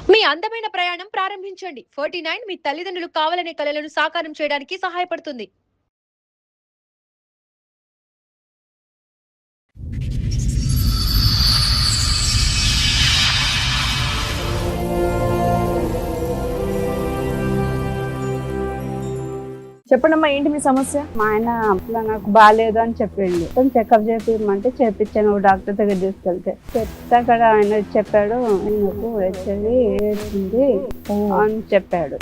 మీ అందమైన ప్రయాణం ప్రారంభించండి. 49 మీ తల్లిదండ్రులు కావాలనే కలలను సాకారం చేయడానికి సహాయపడుతుంది. చెప్పండమ్మా, ఏంటి మీ సమస్య? మా ఆయన అట్లా నాకు బాగాలేదు అని చెప్పిండు. చెకప్ చేపిమంటే చేపించాను డాక్టర్ దగ్గర తీసుకెళ్తే. చెప్తే అక్కడ ఆయన చెప్పాడు, నాకు హెచ్ఐవి ఏడ్చింది అని చెప్పాడు.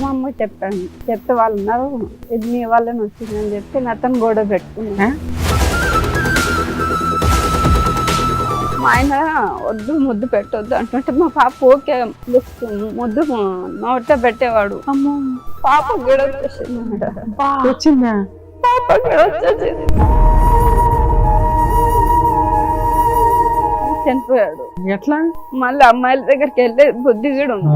మా అమ్మకి చెప్పాను. చెప్తే వాళ్ళు ఉన్నారు, ఇది నీ వాళ్ళని వచ్చిందని చెప్పి అతను గొడవ పెట్టుకున్నా. మా ఆయన వద్దు ముద్దు పెట్టొద్దు అంటుంటే మా పాప ఓకే ముద్దు నోట పెట్టేవాడు. అమ్మో, పాప గొడవ వచ్చిందా? పాప గొడవ వచ్చేసింది, చనిపోయాడు. ఎట్లా? మళ్ళీ అమ్మాయిల దగ్గరికి వెళ్ళే బుద్ధి కూడా ఉంది.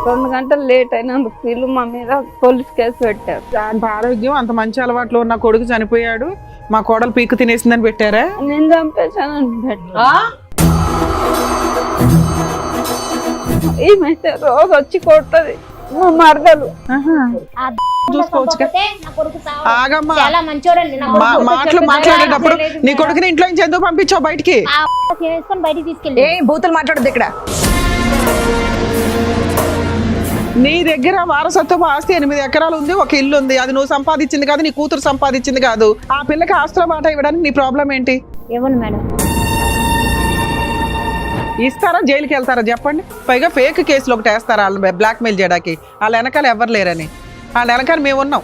2 గంటలు లేట్ అయినందుకు వీళ్ళు మా మీద పోలీస్ కేసు పెట్టారు. అంత ఆరోగ్యం, అంత మంచి అలవాట్లు ఉన్న కొడుకు చనిపోయాడు, మా కోడలు పీకు తినేసిందని పెట్టారా? నేను చంపేశానని పెట్టా. ఈమెతే రోజు వచ్చి కొడుతుంది మా మరదలు. ఆగమ్మా, మాటలు మాట్లాడేటప్పుడు నీ కొడుకుని ఇంట్లో నుంచి ఎందుకు పంపించావు బయటికి? ఏ బూతులు మాట్లాడదు ఇక్కడ. నీ దగ్గర వారసత్వపు ఆస్తి 8 ఎకరాలు ఉంది, ఒక ఇల్లు ఉంది. అది నువ్వు సంపాదించింది కాదు, నీ కూతురు సంపాదించింది కాదు. ఆ పిల్లకి ఆస్తుల మాట ఇవ్వడానికి నీ ప్రాబ్లం ఏంటి? ఇవ్వను మేడం. ఇస్తారా, జైలుకి వెళ్తారా చెప్పండి? పైగా ఫేక్ కేసులు ఒకటి వేస్తారా వాళ్ళు బ్లాక్ మెయిల్ చేయడానికి? వాళ్ళ వెనకాల ఎవరు లేరని. వాళ్ళ వెనకాల మేము ఉన్నాం.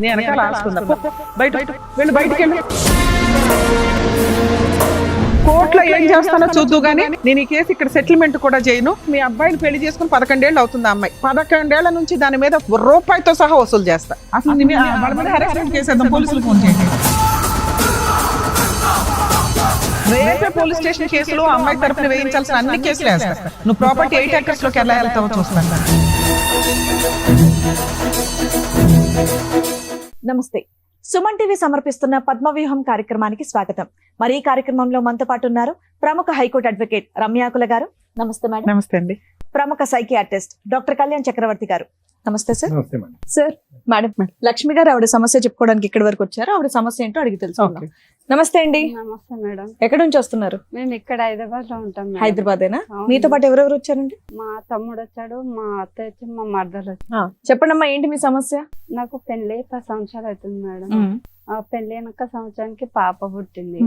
నీ వెనకాల ఆస్తుందా? బయట వెళ్ళి, బయటికి వెళ్ళి. కోర్టులో ఏం చేస్తానో చూద్దు గానీ నేను ఈ కేసు ఇక్కడ సెటిల్మెంట్ కూడా చేయను. మీ అబ్బాయిని పెళ్లి చేసుకుని 11 ఏళ్ళు అవుతుంది. అమ్మాయి 11 ఏళ్ల నుంచి దాని మీద రూపాయితో సహా వసూలు చేస్తా. అసలు వాళ్ళ మీద హెరాస్మెంట్ కేసేద్దాం, పోలీసులు ఫోన్ చేయండి. రేపే పోలీస్ స్టేషన్ కేసులు అమ్మాయి తరఫున వేయించాల్సిన అన్ని కేసులు వేస్తా. నువ్వు ప్రాపర్టీ 8 acres లోకి ఎలా వెళ్తావో చూస్తాను. నమస్తే. సుమన్ టీవీ సమర్పిస్తున్న పద్మవ్యూహం కార్యక్రమానికి స్వాగతం. మరి ఈ కార్యక్రమంలో మనతో పాటు ఉన్నారు ప్రముఖ హైకోర్టు అడ్వకేట్ రమ్యాకుల గారు. నమస్తే మేడం. నమస్తే అండి. ప్రముఖ సైకియాట్రిస్ట్ డాక్టర్ కళ్యాణ్ చక్రవర్తి గారు. నమస్తే సార్. సార్, మేడం లక్ష్మి గారు ఆవిడ సమస్య చెప్పుకోవడానికి ఇక్కడి వరకు వచ్చారు. ఆవిడ సమస్య ఏంటో అడిగి తెలుసుకుందాం. నమస్తే అండి. నమస్తే మేడం. ఎక్కడి నుంచి వస్తున్నారు? మేము ఇక్కడ హైదరాబాద్ లో ఉంటాం. హైదరాబాదేనా? మీతో పాటు ఎవరెవరు వచ్చారండి? మా తమ్ముడు వచ్చాడు, మా అత్త వచ్చి, మా మరదలు వచ్చి. చెప్పండమ్మా, ఏంటి మీ సమస్య? నాకు పెళ్లి 10 సంవత్సరాలు అవుతుంది మేడం. ఆ పెళ్లి అయినాక సంవత్సరానికి పాప పుట్టింది.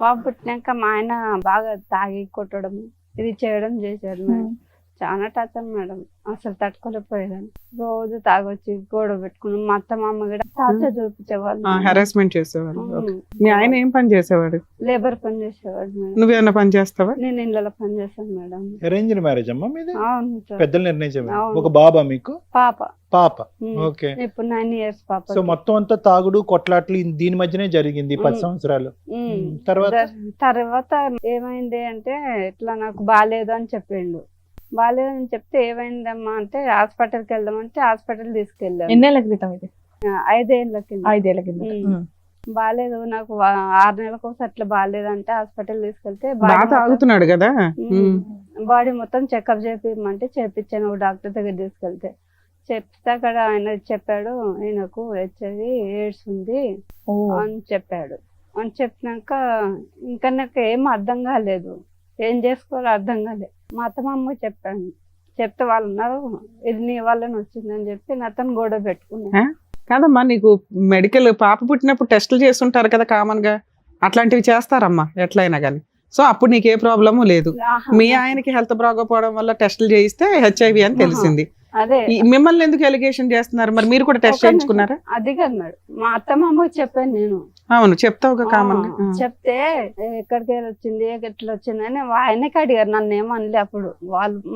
పాప పుట్టినాక మా ఆయన బాగా తాగి కొట్టడం ఇది చేయడం చేశాడు మేడం. చాలా టార్చర్ మేడం, అసలు తట్టుకోలేకపోయేదాన్ని. రోజు తాగొచ్చి గొడవ పెట్టుకున్నాం. మా అత్త మామ కూడా టార్చర్ చూపించేవాళ్ళు, హెరాస్మెంట్ చేసేవాళ్ళు. మీ ఆయన ఏం పని చేసేవాడు? లేబర్ పని చేసేవాడు మేడం. నువ్వేమన్నా పని చేస్తావా? నేను ఇళ్ళలో పని చేస్తాను మేడం. అరేంజ్డ్ మ్యారేజ్ అమ్మా మీది? అవును సార్. పెద్దలు నిర్ణయించారు. ఒక బాబా మీకు? పాప. పాప. ఓకే. ఇప్పుడు 9 years పాప. సో మొత్తం అంతా తాగుడు కొట్లాట్లు దీని మధ్యనే జరిగింది 10 సంవత్సరాలు. తర్వాత ఏమైంది అంటే ఇట్లా నాకు బాగాలేదు అని చెప్పిండు. బాగాలేదని చెప్తే ఏమైందమ్మా అంటే హాస్పిటల్కి వెళ్దామంటే హాస్పిటల్ తీసుకెళ్ళాను. ఎన్నేళ్ల క్రితం ఇది? 5 ఏళ్ల కింద. 5 ఏళ్ల కింద. బాగాలేదు నాకు 6 నెలలకు అట్లా బాగాలేదంటే హాస్పిటల్ తీసుకెళ్తే తాగుతున్నాడు కదా, బాడీ మొత్తం చెకప్ చేపిమంటే చేపించాను డాక్టర్ దగ్గర తీసుకెళ్తే. చెప్తే అక్కడ ఆయన చెప్పాడు, నాకు హెచ్ఐవి ఎయిడ్స్ ఉంది అని చెప్పాడు. అని చెప్పినాక ఇంకా నాకు ఏం అర్థం కాలేదు, ఏం చేసుకోవాలో అర్థం కాలేదు. మా అత్తమ్మ చెప్పాను. చెప్తే వాళ్ళు ఉన్నారు, ఇది నీ వాళ్ళని వచ్చిందని చెప్పి అతను గొడవ పెట్టుకున్నా. కాదమ్మా, నీకు మెడికల్ పాప పుట్టినప్పుడు టెస్టులు చేస్తుంటారు కదా కామన్ గా, అట్లాంటివి చేస్తారమ్మా ఎట్లయినా కానీ. సో అప్పుడు నీకు ఏ ప్రాబ్లము లేదు. మీ ఆయనకి హెల్త్ బాగోపోవడం వల్ల టెస్టులు చేయిస్తే హెచ్ఐవి అని తెలిసింది. అదే మిమ్మల్ని ఎందుకు ఎలిగేషన్ చేస్తున్నారు? మరి మీరు కూడా టెస్ట్ చేయించుకున్నారా? అది కాదు, మా అత్తమ్మకి చెప్పాను నేను. అవును, చెప్తావు కామన్. చెప్తే ఎక్కడికి వచ్చింది, ఎట్లా వచ్చింది అని ఆయనకే అడిగారు, నన్ను ఏమనలే. అప్పుడు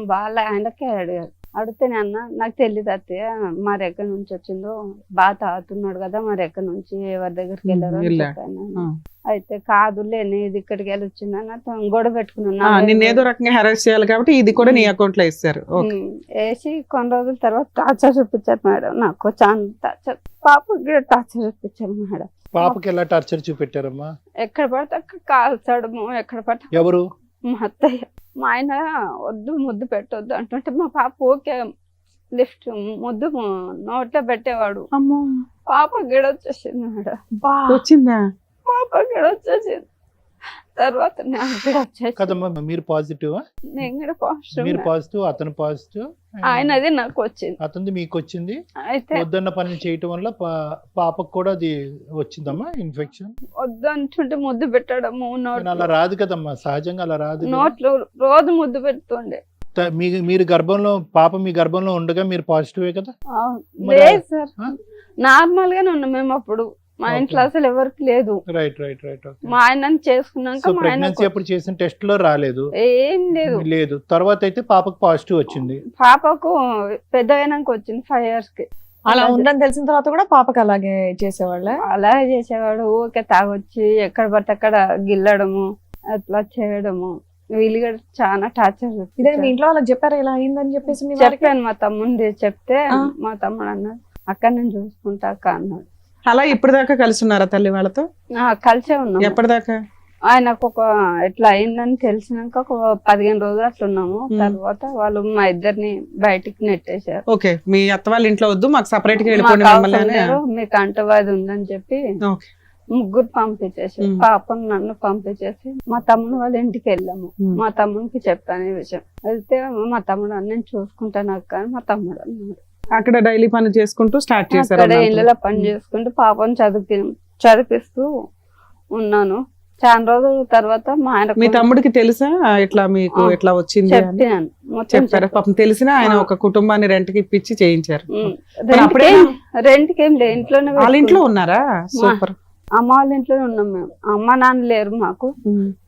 వాళ్ళ ఆయనకే అడిగారు. అడిగితేనే అన్న నాకు తెలియదు అత్తయ్య మరి ఎక్కడి నుంచి వచ్చిందో బాగా తాగుతున్నాడు కదా మరి ఎక్కడి నుంచి ఎవరి దగ్గరికి వెళ్ళారో అని వెళ్ళా. చెప్పాను. ఆ. అయితే కాదులే నేను ఇక్కడికి వెళ్ళి వచ్చిందని అతను గొడవ పెట్టుకున్నాను. నిన్ను ఏదో రకంగా హెరాస్ చేయాలి కాబట్టి ఇది కూడా నీ అకౌంట్ లో ఇస్తారు. ఓకే. వేసి కొన్ని రోజుల తర్వాత టార్చర్ చూపించారు మేడం. నాకు చాలా టార్చర్, పాపకి కూడా టార్చర్ చూపించారు మేడం. పాపకి ఎలా టార్చర్ చూపెట్టారమ్మా? ఎక్కడ పడితే అక్కడ కాల్చడము, ఎక్కడ పడితే ఎవరు? మా అత్తయ్య. మా ఆయన వద్దు ముద్దు పెట్టొద్దు అంటుంటే మా పాప ఓకే లిఫ్ట్ ముద్దు నోట్లో పెట్టేవాడు. అమ్మో, పాప గిడ వచ్చేసింది మేడం. వచ్చిందా? పాప గిడ వచ్చేసింది. తర్వాత నాకు గిడ వచ్చేసింది. కదమ్మా మీరు పాజిటివ్, నేను కూడా పాజిటివ్. మీరు పాజిటివ్, అతను పాజిటివ్, ఆయనది నాకు వచ్చింది. అతనిది మీకు వచ్చింది. అయితే వద్దన్న పని చేయటం వల్ల పాపకు కూడా అది వచ్చిందమ్మా ఇన్ఫెక్షన్. వద్దు అంటుంటే ముద్దు పెట్టడము అలా రాదు కదమ్మా, సహజంగా అలా రాదు కదా. నోట్లో రోజు ముద్దు పెడుతుండే. మీరు గర్భంలో పాప మీ గర్భంలో ఉండగా మీరు పాజిటివే కదా? లేదు సార్, ఆ? నార్మల్ గానే ఉన్నాం మేము అప్పుడు. మా ఇంట్లో అసలు ఎవరికి లేదు. Right right right. మా ఆయన చేసుకున్నాక సో మా ఆయన ప్రెగ్నెన్సీ అప్పుడు చేసిన టెస్ట్ లో రాలేదు? ఏం లేదు. లేదు. తర్వాత అయితే పాపకు పాజిటివ్ వచ్చింది. పాపకు పెద్ద అయినాక వచ్చింది 5 years కి. అలా ఉందని తెలిసిన తర్వాత కూడా పాపకి అలాగే చేసేవాళ్ళ? అలాగే చేసేవాడు. ఊరికే తాగొచ్చి ఎక్కడ పడితే అక్కడ గిల్లడము అట్లా చేయడము. వీళ్ళు కూడా చాలా టార్చర్ ఇదే మీ ఇంట్లో వాళ్ళకి చెప్పారా ఇలా అయిందని చెప్పేసి? మీ వారికి? చెప్పాను మా తమ్ముంది. చెప్తే మా తమ్ముడు అన్నాడు అక్క నేను చూసుకుంటా అక్క అన్నాడు. అలా ఇప్పుడు దాకా కలిసి ఉన్నారా తల్లి వాళ్ళతో? కలిసే ఉన్నాం. ఎప్పటిదాకా? ఆయనకు ఒక ఎట్లా అయిందని తెలిసినాక ఒక 15 రోజులు అట్లా ఉన్నాము. తర్వాత వాళ్ళు మా ఇద్దరిని బయటికి నెట్టేశారు. ఓకే, మీ అత్త వాళ్ళ ఇంట్లో వద్దు, మాకు సపరేట్ గా వెళ్ళిపోండి మాకు మిమ్మల్ని అవసరం అని. లేదు, మీకు అంటవాది ఉందని చెప్పి ఓకే. ముగ్గురు పంపించేసి పాపను నన్ను పంపించేసి మా తమ్ముడు వాళ్ళ ఇంటికి వెళ్ళాము. మా తమ్ముడికి చెప్పాను ఈ విషయం. వెళ్తే మా తమ్ముడు నేను చూసుకుంటాను అక్క అని మా తమ్ముడు అన్నాడు. అక్కడ డైలీ పని చేసుకుంటూ స్టార్ట్ చేశారు. అక్కడ ఇళ్ళలో పని చేసుకుంటూ పాపను చదివిస్తూ ఉన్నాను. చాలా రోజుల తర్వాత మా ఆయన మీ తమ్ముడికి తెలుసా ఇట్లా మీకు ఇట్లా వచ్చింది అని? చెప్పాను మొత్తం చెప్పారా? పాపం తెలిసినా ఆయన ఒక కుటుంబాన్ని రెంట్ కి ఇప్పించి చేయించారు. రెంట్కి ఏం లేదు, ఇంట్లోనే వాళ్ళ ఇంట్లో ఉన్నారా? సూపర్. అమ్మ వాళ్ళ ఇంట్లోనే ఉన్నాం మేము. అమ్మ నాన్న లేరు మాకు,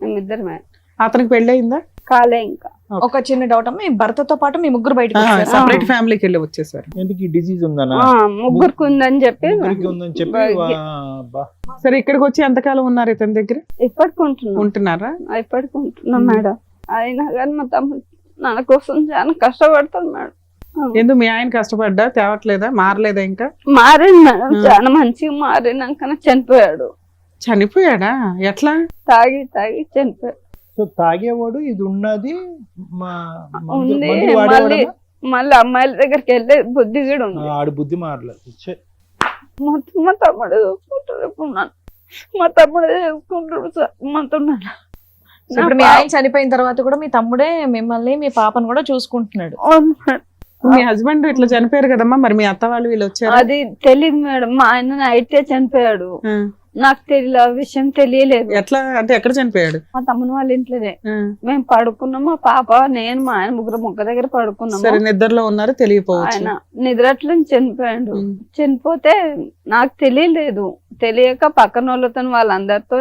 మేమిద్దరమే. అతనికి పెళ్ళయిందా? కాలే ఇంకా. ఒక చిన్న డౌట్ అమ్మా, మీ భర్తతో పాటు మీ ముగ్గురు బయటకు వచ్చారా? సెపరేట్ ఫ్యామిలీకి వెళ్ళి వచ్చేసారు. ఎందుకు ఈ డిసీజ్ ఉందనా? ముగ్గురికి ఉందని చెప్పి ఉందని చెప్పి సరే, ఇక్కడికి వచ్చి ఎంతకాలం ఉన్నారు ఇతని దగ్గర? ఇప్పటికి ఉంటున్నారా? ఇప్పటికి ఉంటున్నాం మేడం. అయినా కానీ మా తమ్ముడు నా కోసం చాలా కష్టపడతాను మేడం. ఎందుకు మీ ఆయన కష్టపడ్డా తేవట్లేదా? మారలేదా? ఇంకా మారింది మేడం, చాలా మంచిగా మారినాక చనిపోయాడు. చనిపోయాడా? ఎట్లా? తాగి చనిపోయాడు. సో తాగేవాడు, ఇది ఉన్నది ఉంది. మళ్ళీ అమ్మాయిల దగ్గరికి వెళ్ళే బుద్ధి కూడా ఉంది. ఆడు బుద్ధి మారలేదు. మొత్తం మా తమ్ముడు చూసుకుంటాడు. ఇప్పుడు మా తమ్ముడే చూసుకుంటాడు సార్ మొత్తం. ఇప్పుడు మీ ఆయన చనిపోయిన తర్వాత కూడా మీ తమ్ముడే మిమ్మల్ని మీ పాపను కూడా చూసుకుంటున్నాడు. మీ హస్బెండ్ ఇట్లా చనిపోయారు కదమ్మా, మరి మీ అత్త వాళ్ళు వీళ్ళు వచ్చారు? అది తెలియదు మేడం. మా ఆయన నైటే చనిపోయాడు. నాకు తెలియదు, ఆ విషయం తెలియలేదు. ఎట్లా అంటే ఎక్కడ చనిపోయాడు? మా తమ్ముని వాళ్ళ ఇంట్లోనే. మేము పడుకున్నాం, మా పాప నేను మా ఆయన ముగ్గురు మొక్క దగ్గర పడుకున్నాము. సరే, నిద్రలో ఉన్నారు, తెలియపోవచ్చు. ఆయన నిద్రట్లో చనిపోయాడు. చనిపోతే నాకు తెలియలేదు. తెలియక పక్కన వాళ్ళతో వాళ్ళందరితో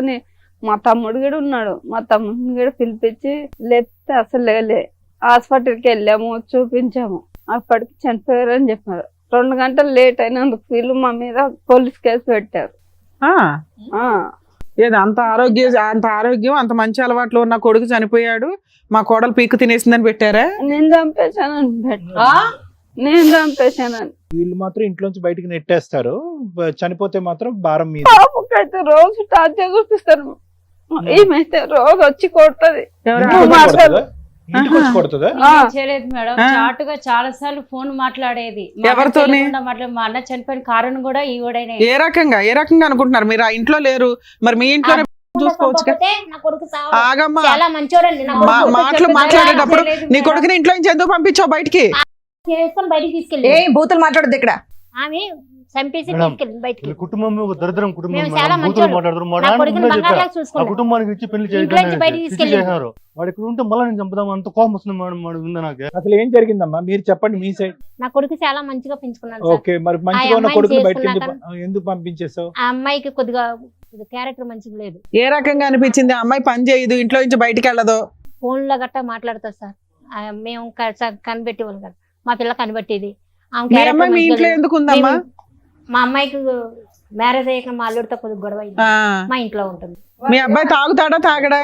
మా తమ్ముడు కూడా ఉన్నాడు. మా తమ్ముడిని కూడా పిలిపించి లేపితే అసలు లేలే. హాస్పిటల్కి వెళ్ళాము, చూపించాము. అప్పటికి చనిపోయారు అని చెప్పారు. 2 గంటలు లేట్ అయినందుకు వీళ్ళు మా మీద పోలీస్ కేసు పెట్టారు. ఏదో అంత ఆరోగ్యం అంత మంచి అలవాట్లు ఉన్న కొడుకు చనిపోయాడు, మా కోడలు పీకు తినేసిందని పెట్టారా? నేను చంపేశానని. వీళ్ళు మాత్రం ఇంట్లోంచి బయటికి నెట్టేస్తారు, చనిపోతే మాత్రం భారం మీద. పాపకైతే రోజు టార్చర్ చూపిస్తారు. ఏమైతే రోజు వచ్చి కొడుతుంది. ఇంటికి వచ్చి కొడుతుందా? చేయలేదు మేడం, చాటుగా చాలా సార్లు ఫోన్ మాట్లాడేది. ఎవరితో? మా అన్న చనిపోయిన కారణం కూడా ఈవిడనే. ఏ రకంగా అనుకుంటున్నారు? మీరు ఆ ఇంట్లో లేరు, మరి మీ ఇంట్లో చూసుకోవచ్చు. ఆగమ్మా, మాటలు మాట్లాడేటప్పుడు నీ కొడుకుని ఇంట్లో నుంచి ఎందుకు పంపించావు బయటికి? బయటికి తీసుకెళ్ళి బూతులు మాట్లాడద్దు ఇక్కడ. ఆమె చంపేసి తీసుకెళ్ళి బయటికి. కుటుంబం ఒక దరిద్రం కుటుంబం. మేము చాలా మంచి కుటుంబానికి ఇచ్చి పెళ్లి చేశారు. వాడు ఇక్కడ ఉంటే మళ్ళీ నేను చంపుదాం అంత కోపం వస్తుంది మేడం. వాడు ఉందా నాకు? అసలు ఏం జరిగిందమ్మా మీరు చెప్పండి, మీ సైడ్. నా కొడుకు చాలా మంచిగా పెంచుకున్నాను. ఓకే, మరి మంచిగా ఉన్న కొడుకుని బయటకి ఎందుకు పంపించేసావు? ఆ అమ్మాయికి కొద్దిగా క్యారెక్టర్ మంచిగా లేదు. ఏ రకంగా అనిపించింది? అమ్మాయి పని చేయదు, ఇంట్లో నుంచి బయటికి వెళ్ళదు, ఫోన్ లో గట్టా మాట్లాడతారు సార్. మేము కనిపెట్టి వాళ్ళు కదా మా పిల్ల కనిపెట్టేది ఆమె మీ character అమ్మాయి మీ మంచిగా ఇంట్లో లేదు. ఎందుకు ఉందమ్మా? మా అమ్మాయికి మ్యారేజ్ అయ్యాక మా అల్లుడితో కొద్దిగా గొడవ అయింది. ఆ, మా ఇంట్లో ఉంటుంది. మీ అబ్బాయి తాగుతాడా తాగడా?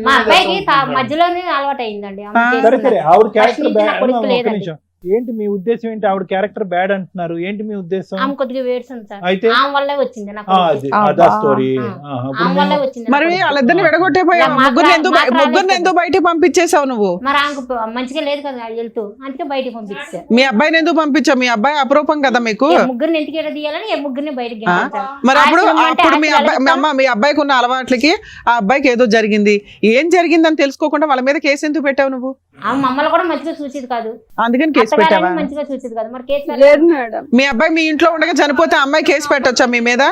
మా అబ్బాయికి మధ్యలోనే అలవాటు అయిందండి. ఆమె ఆ. సరే చేసుకున్నది. సరే ఆవిడ ఫస్ట్ క్యారెక్టర్ నుంచి నా బ్యాడ్. కొడుకు ఒక్క లేదండి. నిమిషం, ఏంటి మీ ఉద్దేశం ఏంటి? ఆవిడ క్యారెక్టర్ బ్యాడ్ అంటున్నారు, ఏంటి మీ ఉద్దేశం? ఆమె కొద్దిగా వేడుస్తుంది సార్. అయితే ఆమె వల్లే వచ్చింది నాకు. అదా స్టోరీ. ఆమె వల్లే వచ్చింది మరి నాకు. వాళ్ళిద్దరిని విడగొట్టేపోయావు. ఇలా మాకు ముగ్గురిని ఎందుకు బయటికి పంపించేసావు నువ్వు? మరి ఆమెకు మంచిగా లేదు కదా వెళ్తూ, అందుకే బయటికి పంపించా. మీ అబ్బాయిని ఎందుకు పంపించావు? మీ అబ్బాయి అపరూపం కదా మీకు. ముగ్గురిని ఎందుకు ఎడ తీయాలని ముగ్గురిని బయటికి ఆ? మరి అప్పుడు మీ అబ్బాయికి ఉన్న అలవాట్లకి ఆ అబ్బాయికి ఏదో జరిగింది. ఏం జరిగిందని తెలుసుకోకుండా వాళ్ళ మీద కేసు ఎందుకు పెట్టావు నువ్వు? ఆమె మమ్మల్ని కూడా మంచిగా చూసేది కాదు, అందుకని కేసు పెట్టావా? అత్తగారిని మంచిగా చూసేది కాదు. మరి కేసు లేదు మేడం, మీ అబ్బాయి మీ ఇంట్లో ఉండగా చనిపోతే అమ్మాయి కేసు పెట్టొచ్చా మీ మీద?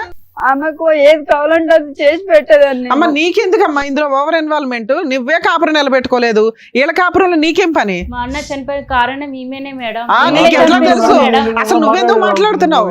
ఆమెకు ఏది కావాలంటే అది చేసి పెట్టేదాన్ని. అమ్మ నీకెందుకమ్మా ఇందులో ఓవర్ ఇన్వాల్వ్మెంట్? నువ్వే కాపురం నిలబెట్టుకోలేదు, వీళ్ళ కాపురంలో నీకేం పని? మా అన్న చనిపోయిన కారణం ఈమెనే మేడం. ఆ, ఈమెనే నీకు ఎట్లా చనిపోయింది తెలుసు? మేడం. అసలు నువ్వెందుకు మాట్లాడుతున్నావు?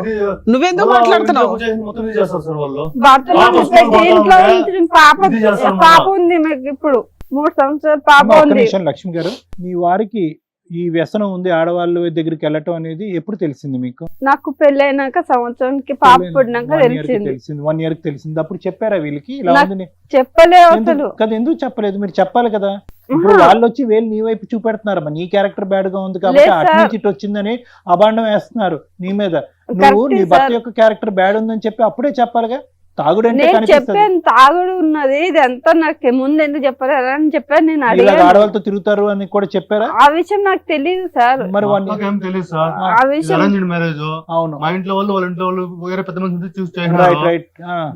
నువ్వెందుకు మాట్లాడుతున్నావు? మొత్తం ఇది చేస్తారు సార్ వాళ్ళు. భర్తను పెట్టి ఇంట్లో ఉంచి పాప ఉంది మీకు. ఇప్పుడు 3 సంవత్సరాలు పాప అమ్మ, ఒక్క ఉంది. నిమిషం లక్ష్మి గారు, మీ వారికి ఈ వ్యసనం ఉంది ఆడవాళ్ళ దగ్గరికి వెళ్ళటం అనేది ఎప్పుడు తెలిసింది మీకు? నాకు పెళ్ళైనాక సంవత్సరానికి పాప పుట్టినాక 1 year కి తెలిసింది. తెలిసింది. 1 year కి తెలిసింది. అప్పుడు చెప్పారా వీళ్ళకి ఇలా నాకు ఉందని? చెప్పలే అసలు. కదా, ఎందుకు చెప్పలేదు? మీరు చెప్పాలి కదా. ఇప్పుడు వాళ్ళు వచ్చి వేలు నీ వైపు చూపెడుతున్నారమ్మా, నీ క్యారెక్టర్ బ్యాడ్ గా ఉంది కాబట్టి లేదు అటు సార్. నుంచి ఇటు వచ్చిందని అబాండం వేస్తున్నారు నీ మీద. నువ్వు కరెక్టే నీ భర్త సార్. యొక్క క్యారెక్టర్ బ్యాడ్ ఉందని చెప్పి అప్పుడే చెప్పాలిగా. తాగుడంటే నేను కనిపిస్తుంది. చెప్పాను తాగుడు ఉన్నది, ఇదంతా నాకు ముందు ఎందుకు చెప్పలేదు అని చెప్పాను. నేను ఇలా అడిగాను. ఆడవాళ్ళతో తిరుగుతారు అని కూడా చెప్పారా? ఆ విషయం నాకు తెలియదు సార్. మరి ఏం తెలియదు సార్. ఆ విషయం అరేంజ్డ్ మ్యారేజ్. అవును, మా ఇంట్లో వాళ్ళు వాళ్ళ ఇంట్లో వాళ్ళు వేరే పెద్ద మంది చూసి రైట్ చేసినారు. రైట్.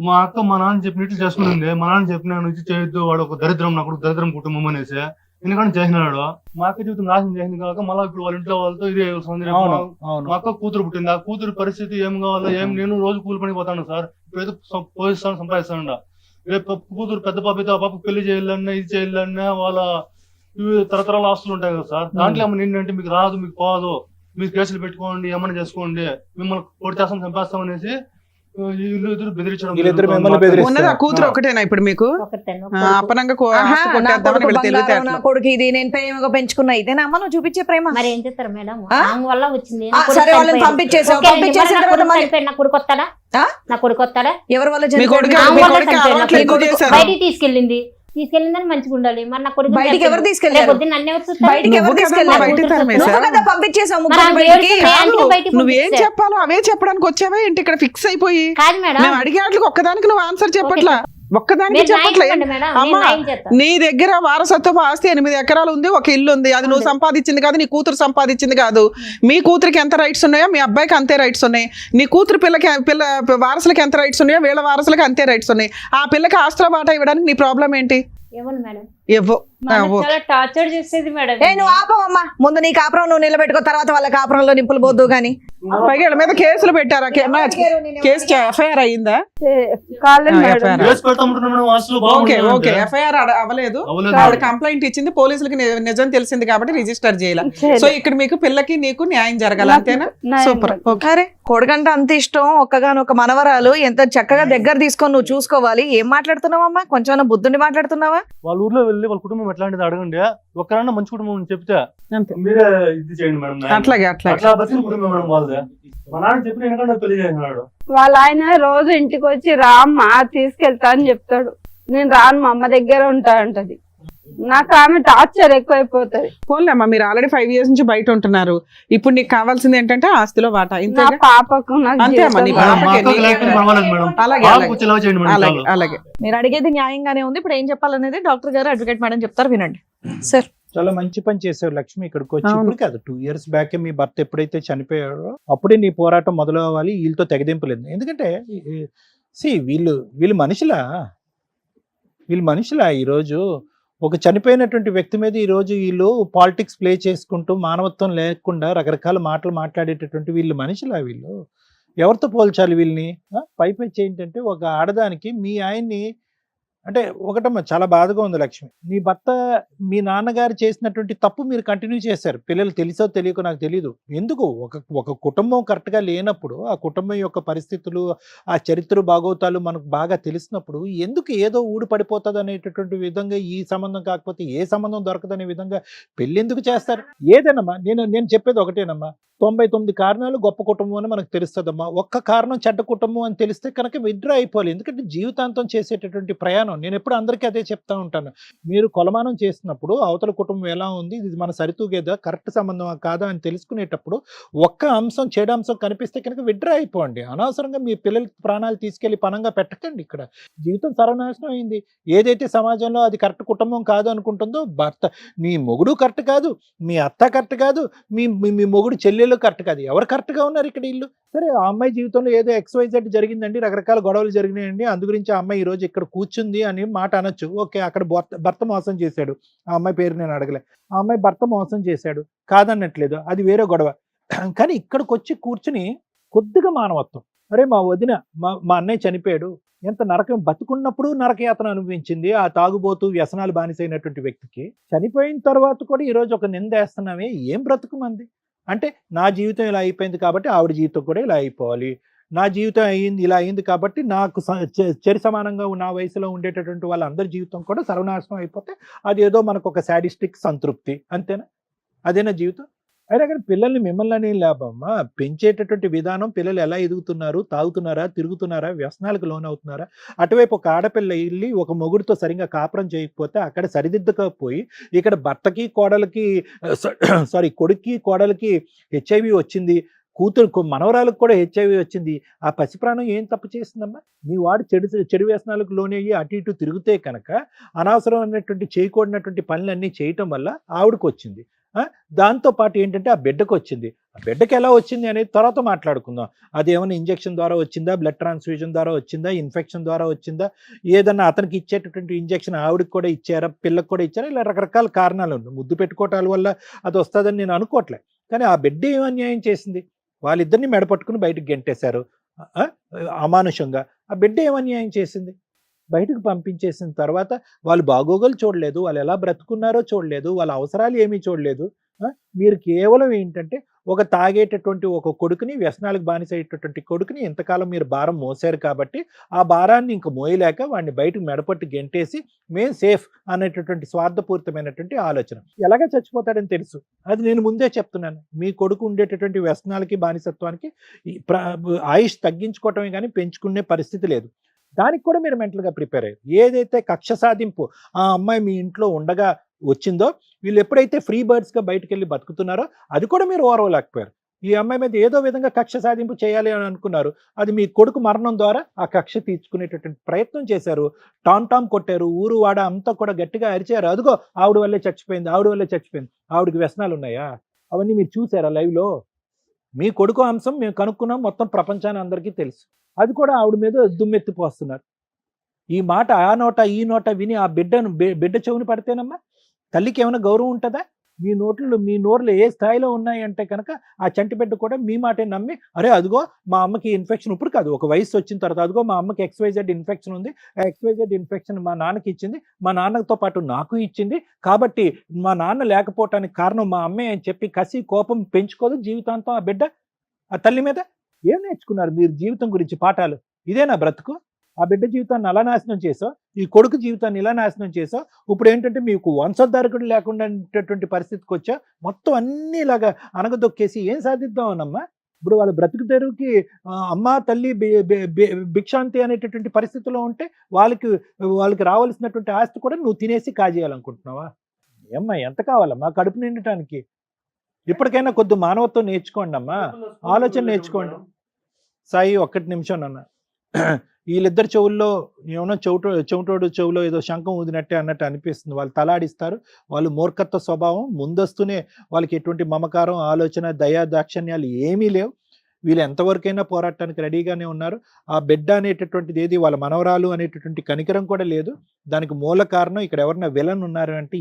మా అక్క మా నాన్న చెప్పినట్లు చేసుకునింది. మా నాన్న చెప్పిన నుంచి చేయొద్దు, వాడు ఒక దరిద్రం, నాకు దరిద్రం కుటుంబం అనేసి ఎందుకంటే చేసినాడు. మా అక్క జీవితం నాశనం చేసింది కాక మళ్ళీ ఇప్పుడు వాళ్ళ ఇంట్లో వాళ్ళతో ఇదే సౌందర్యం. అవును అవును. మా అక్క కూతురు పుట్టింది. ఆ కూతురు పరిస్థితి ఏం కావాలో ఏం, నేను రోజు కూలి పనికి పోతాను సార్. ఇప్పుడైతే పోయిస్తాను, సంపాదిస్తాను. రేపు కూతురు పెద్ద పాప అయితే ఆ పాప పెళ్లి చేయాలన్నా ఇది చేయాలన్నా వాళ్ళ తరతరాల ఆస్తులు ఉంటాయి కదా సార్. దాంట్లో ఏమన్నా నిన్నంటే మీకు రాదు, మీకు పోదు, మీరు కేసులు పెట్టుకోండి, ఏమన్నా చేసుకోండి, మిమ్మల్ని పొడి చేస్తాం, చంపేస్తాం అనేసి వీళ్ళిద్దరు బెదిరించడం. వీళ్ళిద్దరు మిమ్మల్ని బెదిరిస్తారు. ఉన్నది ఆ కూతురు ఒకటేనా ఇప్పుడు మీకు? ఒకరిని ఆస్తి కొట్టేద్దామని వీళ్ళ తెలివితేటలు. నా కొడుకు ఇది నేను ప్రేమగా పెంచుకున్నా, ఇదేనా అమ్మ నువ్వు చూపించే ప్రేమ? మరి ఏం చేస్తారు మేడం? ఆ? ఆమె వల్ల వచ్చింది. ఆ, సరే వాళ్ళని పంపించేసావు. పంపించేసిన తర్వాత మళ్ళీ నా కొడుకు వస్తాడా? ఆ? నా కొడుకు వస్తాడా? ఎవరి వల్ల మీ కొడుకు ఆమె మీ వల్ల కొడుకు చనిపోయాడు. అలవాట్లు ఎక్కువ చేశారు. బయటికి తీసుకెళ్ళిందని మంచిగా ఉండాలి. మరి నా కొడుకు బయటికి ఎవరు తీసుకెళ్లారు? నన్ను ఎవరు చూస్తారు? బయటికి ఎవరు నువ్వు కదా తీసుకెళ్లారు? బయటికి తరిమేశావు. నువ్వు కదా పంపించేసావు మరి ముగ్గురిని ఆమె బయటికి. ఏడుస్తుంది, అందుకే బయటికి నువ్వేం పంపించేశారు. చెప్పాలో అవే చెప్పడానికి వచ్చావా ఏంటి? ఇక్కడ ఫిక్స్ అయిపోయి కాదు మేడం, మేము అడిగే వాటికి ఒక్కదానికి నువ్వు ఆన్సర్ చెప్పట్లా. ఒక్కదానికి మీరు న్యాయం చెప్పట్లే. చెప్పండి మేడం, నేను అమ్మా న్యాయం చేస్తా. నీ దగ్గర వారసత్వపు ఆస్తి 8 ఎకరాలు ఉంది, ఒక ఇల్లు ఉంది. అది నువ్వు సంపాదించింది కాదు, నీ కూతురు సంపాదించింది కాదు. మీ కూతురికి ఎంత రైట్స్ ఉన్నాయో మీ అబ్బాయికి అంతే రైట్స్ ఉన్నాయి. నీ కూతురు పిల్ల వారసులకి ఎంత రైట్స్ ఉన్నాయో వీళ్ళ వారసులకి అంతే రైట్స్ ఉన్నాయి. ఆ పిల్లకి ఆస్తుల బాట ఇవ్వడానికి నీ ప్రాబ్లం ఏంటి? ఏమన్నా మేడం? ఇవ్వు. మా అన్న చాలా టార్చర్ చేసేది మేడం. ఏ నువ్వు ఆపవమ్మా, ముందు నీ కాపురం నువ్వు నిలబెట్టుకో, తర్వాత వాళ్ళ కాపురంలో నింపులు పోద్దు గాని. పైగా వీళ్ళ మీద కేసులు పెట్టారా? కేసు ఎఫ్ఐఆర్ అయ్యిందా? కాలేదు మేడం. FIR. కేసు పెడతామంటున్నాం మేడం, ఆస్తులు ఓకే బాగుంటాయి ఓకే. అంటే. ఎఫ్ఐఆర్ అవ్వలేదు. అవ్వలేదు. ఆవిడ కంప్లైంట్ ఇచ్చింది, పోలీసులకి నిజం తెలిసింది కాబట్టి రిజిస్టర్ చేయాలి. సో ఇక్కడ మీకు పిల్లకి నీకు న్యాయం జరగాలి, అంతేనా? సూపర్. ఓకే. అరే కొడుకంటే అంత ఇష్టం, ఒక్కగానొక్క మనవరాలు, ఎంత చక్కగా దగ్గర తీసుకొని నువ్వు చూసుకోవాలి. ఏం మాట్లాడుతున్నావమ్మా? కొంచెం బుద్ధుండి మాట్లాడుతున్నావా? వాళ్ళ ఊర్లో వెళ్ళి వాళ్ళ కుటుంబం ఎట్లాంటిది అడగండి. ఒక్కరన్నా మంచి కుటుంబం అని చెప్తే అంతే. మీరే ఇది చేయండి మేడం. అట్లాగే అట్లాగే. అట్లా బతికిన కుటుంబం మేడం వాళ్ళదే. మా నాన్న చెప్పిన ఎందుకంటే పెళ్లి చేసినాడు. వాళ్ళ ఆయన రోజు ఇంటికి వచ్చి రామ్మా తీసుకెళ్తా అని చెప్తాడు. నేను రాను, మా అమ్మ దగ్గర ఉంటా అంటది. నాకు ఆమె టార్చర్ ఎక్కువైపోతుంది. పోన్లేమ్మా, మీరు ఆల్రెడీ 5 years నుంచి బయట ఉంటున్నారు. ఇప్పుడు నీకు కావాల్సింది ఏంటంటే ఆస్తిలో వాటా. నా ఇంతేగా? పాపకు నాకు అంతే అమ్మా, నీ జీవితం మా పాపకి అక్కకి లేకపోతే పర్వాలేదు మేడం. అలాగే బాగా అలాగే కూర్చొని ఇలా చేయండి మేడం అలాగే చాలు. అలాగే. మీరు అడిగేది న్యాయంగానే ఉంది. ఇప్పుడు ఏం చెప్పాలనేది డాక్టర్ గారు, అడ్వకేట్ మేడం చెప్తారు, వినండి సార్. చాలా మంచి పని చేసావు లక్ష్మి. ఇక్కడికి వచ్చి అవును. ఇప్పుడు కాదు, 2 years బ్యాక్ మీ భర్త ఎప్పుడైతే చనిపోయాడో అప్పుడే నీ పోరాటం మొదలవ్వాలి. వీళ్ళతో తెగదింపలేదు. ఎందుకంటే వీళ్ళు మనుషులా ఈరోజు ఒక చనిపోయినటువంటి వ్యక్తి మీద ఈరోజు వీళ్ళు పాలిటిక్స్ ప్లే చేసుకుంటూ మానవత్వం లేకుండా రకరకాల మాటలు మాట్లాడేటటువంటి వీళ్ళు మనుషులా? వీళ్ళు ఎవరితో పోల్చాలి వీళ్ళని? పైపెచ్చి ఏంటంటే ఒక ఆడదానికి మీ ఆయన్ని అంటే ఒకటమ్మా చాలా బాధగా ఉంది లక్ష్మి. నీ భర్త మీ నాన్నగారు చేసినటువంటి తప్పు మీరు కంటిన్యూ చేశారు. పిల్లలు తెలుసో తెలియకో నాకు తెలీదు. ఎందుకు ఒక కుటుంబం కరెక్ట్‌గా లేనప్పుడు, ఆ కుటుంబం యొక్క పరిస్థితులు, ఆ చరిత్ర బాగోతాలు మనకు బాగా తెలిసినప్పుడు ఎందుకు ఏదో ఊడి పడిపోతదనేటటువంటి విధంగా ఈ సంబంధం కాకపోతే ఏ సంబంధం దొరకదనే విధంగా పెళ్ళెందుకు చేస్తారు? ఏదేనమ్మా నేను చెప్పేది ఒకటేనమ్మా. 99 కారణాలు గొప్ప కుటుంబం అని మనకు తెలుస్తదమ్మా. ఒక్క కారణం చెడ్డ కుటుంబం అని తెలిస్తే కనుక విత్‌డ్రా అయిపోవాలి. ఎందుకంటే జీవితాంతం చేసేటటువంటి ప్రయాణం నేనెప్పుడు అందరికీ అదే చెప్తా ఉంటాను. మీరు కొలమానం చేసినప్పుడు అవతల కుటుంబం ఎలా ఉంది, ఇది మన సరితూగేదా, కరెక్ట్ సంబంధమా కాదా అని తెలుసుకునేటప్పుడు ఒక్క అంశం చెడు అంశం కనిపిస్తే కనుక విత్‌డ్రా అయిపోండి. అనవసరంగా మీ పిల్లల ప్రాణాలు తీసుకెళ్ళి పణంగా పెట్టకండి. ఇక్కడ జీవితం సర్వనాశనం అయింది. ఏదైతే సమాజంలో అది కరెక్ట్ కుటుంబం కాదు అనుకుంటుందో, భర్త మీ మొగుడు కరెక్ట్ కాదు, మీ అత్త కరెక్ట్ కాదు, మీ మీ మొగుడు చెల్లెలు కరెక్ట్ కాదు. ఎవరు కరెక్ట్‌గా ఉన్నారు ఇక్కడ ఈళ్ళు? సరే ఆ అమ్మాయి జీవితంలో ఏదో XYZ జరిగిందండి, రకరకాల గొడవలు జరిగినాయండి, అందు గురించి ఆ అమ్మాయి ఈరోజు ఇక్కడ కూర్చుంది అని మాట అనొచ్చు. ఓకే, అక్కడ భర్త మోసం చేశాడు. ఆ అమ్మాయి పేరు నేను అడగలే. ఆ అమ్మాయి భర్త మోసం చేశాడు, కాదన్నట్లేదు, అది వేరే గొడవ. కానీ ఇక్కడికొచ్చి కూర్చుని కొద్దిగా మానవత్వం, అరే మా వదిన మా అన్నయ్య చనిపోయాడు, ఎంత నరకం, బతుకున్నప్పుడు నరకయాతన అనుభవించింది ఆ తాగుబోతూ వ్యసనాలు బానిసైనటువంటి వ్యక్తికి, చనిపోయిన తర్వాత కూడా ఈరోజు ఒక నిందేస్తున్నామే, ఏం బ్రతుకు మంది? అంటే నా జీవితం ఇలా అయిపోయింది కాబట్టి ఆవిడ జీవితం కూడా ఇలా అయిపోవాలి, నా జీవితం ఇలా అయింది కాబట్టి నాకు చెరి సమానంగా నా వయసులో ఉండేటటువంటి వాళ్ళందరి జీవితం కూడా సర్వనాశనం అయిపోతే అది ఏదో మనకు ఒక సాడిస్టిక్ సంతృప్తి, అంతేనా? అదేనా జీవితం? అయినా కానీ పిల్లల్ని మిమ్మల్ని లాభమ్మా, పెంచేటటువంటి విధానం, పిల్లలు ఎలా ఎదుగుతున్నారు, తాగుతున్నారా, తిరుగుతున్నారా, వ్యసనాలకు లోనవుతున్నారా? అటువైపు ఒక ఆడపిల్ల వెళ్ళి ఒక మొగుడితో సరిగ్గా కాపురం చేయకపోతే అక్కడ సరిదిద్దకపోయి ఇక్కడ భర్తకి కోడలికి కొడుక్కి కోడలికి HIV వచ్చింది, కూతురు మనవరాలకు కూడా HIV వచ్చింది. ఆ పసిప్రాణం ఏం తప్పు చేసిందమ్మా? మీ వాడు చెడు వ్యసనాలకు లోనయ్యి అటు ఇటు తిరిగితే కనుక అనవసరమైనటువంటి చేయకూడనటువంటి పనులన్నీ చేయటం వల్ల ఆవిడకు వచ్చింది. దాంతో పాటు ఏంటంటే ఆ బిడ్డకు వచ్చింది. ఆ బిడ్డకి ఎలా వచ్చింది అనేది తర్వాత మాట్లాడుకుందాం. అది ఏమైనా ఇంజెక్షన్ ద్వారా వచ్చిందా, బ్లడ్ ట్రాన్స్ఫ్యూజన్ ద్వారా వచ్చిందా, ఇన్ఫెక్షన్ ద్వారా వచ్చిందా, ఏదన్నా అతనికి ఇచ్చేటటువంటి ఇంజెక్షన్ ఆవిడకి కూడా ఇచ్చారా, పిల్లకి కూడా ఇచ్చారా, ఇలా రకరకాల కారణాలు ఉన్నాయి. ముద్దు పెట్టుకోవటాల వల్ల అది వస్తుందని నేను అనుకోవట్లే. కానీ ఆ బిడ్డ ఏం అన్యాయం చేసింది? వాళ్ళిద్దరిని మెడపట్టుకుని బయటకు గెంటేశారు అమానుషంగా. ఆ బిడ్డ ఏం అన్యాయం చేసింది? బయటకు పంపించేసిన తర్వాత వాళ్ళు బాగోగులు చూడలేదు, వాళ్ళు ఎలా బ్రతుకున్నారో చూడలేదు, వాళ్ళ అవసరాలు ఏమీ చూడలేదు. మీరు కేవలం ఏంటంటే ఒక తాగేటటువంటి ఒక కొడుకుని, వ్యసనాలకు బానిసయ్యేటటువంటి కొడుకుని ఇంతకాలం మీరు భారం మోసారు కాబట్టి ఆ భారాన్ని ఇంక మోయలేక వాడిని బయటకు మెడపట్టి గెంటేసి మేము సేఫ్ అనేటటువంటి స్వార్థపూరితమైనటువంటి ఆలోచన. ఎలాగ చచ్చిపోతాడని తెలుసు, అది నేను ముందే చెప్తున్నాను. మీ కొడుకు ఉండేటటువంటి వ్యసనాలకి, బానిసత్వానికి ఆయుష్ తగ్గించుకోవటమే కానీ పెంచుకునే పరిస్థితి లేదు. దానికి కూడా మీరు మెంటల్గా ప్రిపేర్ అయ్యారు. ఏదైతే కక్ష సాధింపు ఆ అమ్మాయి మీ ఇంట్లో ఉండగా వచ్చిందో, వీళ్ళు ఎప్పుడైతే ఫ్రీ బర్డ్స్గా బయటకు వెళ్ళి బతుకుతున్నారో అది కూడా మీరు ఓర్వలేకపోయారు. ఈ అమ్మాయి మీద ఏదో విధంగా కక్ష సాధింపు చేయాలి అని అనుకున్నారు. అది మీ కొడుకు మరణం ద్వారా ఆ కక్ష తీర్చుకునేటటువంటి ప్రయత్నం చేశారు. టామ్ కొట్టారు, ఊరు వాడ అంతా కూడా గట్టిగా అరిచారు. అదిగో ఆవిడ వల్లే చచ్చిపోయింది, ఆవిడ వల్లే చచ్చిపోయింది. ఆవిడకి వ్యసనాలు ఉన్నాయా? అవన్నీ మీరు చూసారా లైవ్లో? మీ కొడుకు అంశం మేము కనుక్కున్నాం, మొత్తం ప్రపంచాన్ని అందరికీ తెలుసు. అది కూడా ఆవిడ మీద దుమ్మెత్తిపోస్తున్నారు. ఈ మాట ఆ నోట ఈ నోట విని ఆ బిడ్డ చెవుని పడితేనమ్మా తల్లికి ఏమైనా గౌరవం ఉంటుందా? మీ నోర్లు ఏ స్థాయిలో ఉన్నాయంటే కనుక ఆ చంటి బిడ్డ కూడా మీ మాటే నమ్మి, అరే అదిగో మా అమ్మకి ఇన్ఫెక్షన్, ఇప్పుడు కాదు ఒక వయసు వచ్చిన తర్వాత, అదిగో మా అమ్మకి XYZ ఇన్ఫెక్షన్ ఉంది, ఆ XYZ ఇన్ఫెక్షన్ మా నాన్నకి ఇచ్చింది, మా నాన్నతో పాటు నాకు ఇచ్చింది, కాబట్టి మా నాన్న లేకపోవటానికి కారణం మా అమ్మే అని చెప్పి కసి కోపం పెంచుకోదు జీవితాంతం ఆ బిడ్డ ఆ తల్లి మీద. ఏం నేర్చుకున్నారు మీరు జీవితం గురించి పాఠాలు? ఇదేనా బ్రతుకు? ఆ బిడ్డ జీవితాన్ని అలా నాశనం చేసావు, ఈ కొడుకు జీవితాన్ని ఇలా నాశనం చేసావు. ఇప్పుడు ఏంటంటే మీకు వంశోద్ధారకుడు లేకుండా పరిస్థితికి వచ్చా, మొత్తం అన్ని ఇలాగా అనగదొక్కేసి ఏం సాధిద్దాం అనమ్మా? ఇప్పుడు వాళ్ళ బ్రతుకు తెరువుకి అమ్మ తల్లి భిక్షాంతి అనేటటువంటి పరిస్థితిలో ఉంటే వాళ్ళకి రావాల్సినటువంటి ఆస్తి కూడా నువ్వు తినేసి కాజేయాలనుకుంటున్నావా? ఏమ్మా ఎంత కావాలమ్మా కడుపు నిండటానికి? ఇప్పటికైనా కొద్ది మానవత్వం నేర్చుకోండి అమ్మా, ఆలోచన నేర్చుకోండి. సాయి ఒక్కటి నిమిషం అన్న, వీళ్ళిద్దరు చెవుల్లో ఏమన్నా చెవిటోడు చెవులో ఏదో శంఖం ఊదినట్టే అన్నట్టు అనిపిస్తుంది. వాళ్ళు తలాడిస్తారు, వాళ్ళు మూర్ఖత్వ స్వభావం, ముందస్తునే వాళ్ళకి ఎటువంటి మమకారం, ఆలోచన, దయా దాక్షణ్యాలు ఏమీ లేవు. వీళ్ళు ఎంతవరకైనా పోరాటానికి రెడీగానే ఉన్నారు. ఆ బిడ్డ అనేటటువంటిది ఏది, వాళ్ళ మనవరాలు అనేటటువంటి కనికరం కూడా లేదు. దానికి మూల కారణం ఇక్కడ ఎవరైనా విలన్ ఉన్నారు అంటే